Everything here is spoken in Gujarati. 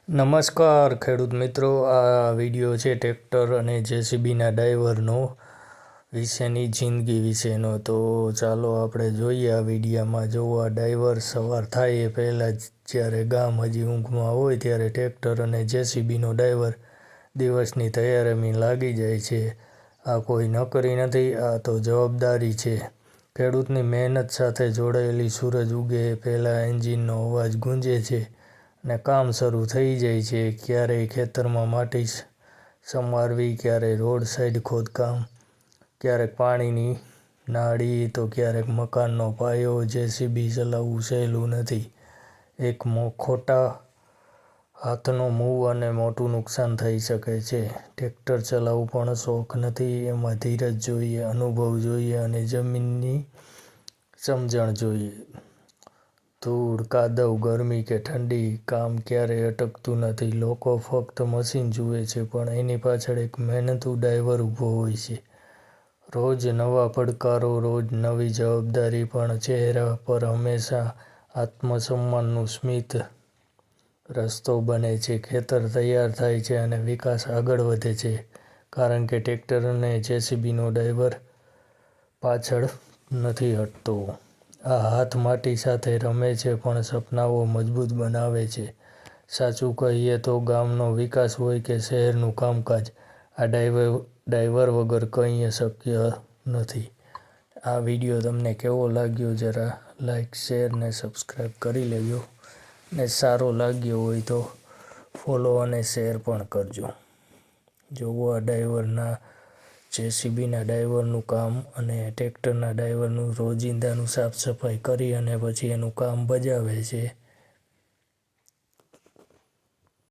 નમસ્કાર ખેડૂત મિત્રો, આ વિડીયો છે ટ્રેક્ટર અને જેસીબીના ડ્રાઈવરનો વિશેની જિંદગી વિશેનો. તો ચાલો આપણે જોઈએ આ વિડીયામાં. જો આ ડ્રાઈવર સવાર થાય એ પહેલાં જ જ્યારે ગામ હજી ઊંઘમાં હોય ત્યારે ટ્રેક્ટર અને જેસીબીનો ડ્રાઈવર દિવસની તૈયારીમાં લાગી જાય છે. આ કોઈ નોકરી નથી, આ તો જવાબદારી છે. ખેડૂતની મહેનત સાથે જોડાયેલી. સૂરજ ઉગે એ પહેલાં એન્જિનનો અવાજ ગુંજે છે અને કામ શરૂ થઈ જાય છે. ક્યારેય ખેતરમાં માટી સમારવી, ક્યારેય રોડ સાઈડ ખોદકામ, ક્યારેક પાણીની નાળી, તો ક્યારેક મકાનનો પાયો. જેસીબી ચલાવવું સહેલું નથી. એક ખોટા હાથનો મૂવ અને મોટું નુકસાન થઈ શકે છે. ટ્રેક્ટર ચલાવવું પણ શોખ નથી. એમાં ધીરજ જોઈએ, અનુભવ જોઈએ અને જમીનની સમજણ જોઈએ. ધૂળ, કાદવ, ગરમી કે ઠંડી, કામ ક્યારેય અટકતું નથી. લોકો ફક્ત મશીન જુએ છે, પણ એની પાછળ એક મહેનતુ ડ્રાઈવર ઊભો હોય છે. રોજ નવા પડકારો, રોજ નવી જવાબદારી, પણ ચહેરા પર હંમેશા આત્મસન્માનનું સ્મિત. રસ્તો બને છે, ખેતર તૈયાર થાય છે અને વિકાસ આગળ વધે છે, કારણ કે ટ્રેક્ટર અને જેસીબીનો ડ્રાઈવર પાછળ નથી હટતો. આ હાથ માટી સાથે રમે છે, પણ સપનાઓ મજબૂત બનાવે છે. સાચું કહીએ તો ગામનો વિકાસ હોય કે શહેરનું કામકાજ, આ ડ્રાઈવર વગર કંઈ શક્ય નથી. આ વિડીયો તમને કેવો લાગ્યો જરા લાઈક, શેર ને સબસ્ક્રાઈબ કરી લેજો. ને સારો લાગ્યો હોય તો ફોલો અને શેર પણ કરજો. જોવો આ ડ્રાઈવરના જેસીબીના ડ્રાઈવરનું કામ અને ટ્રેક્ટરના ડ્રાઈવરનું રોજિંદાનું સાફ સફાઈ કરી અને પછી એનું કામ બજાવે છે.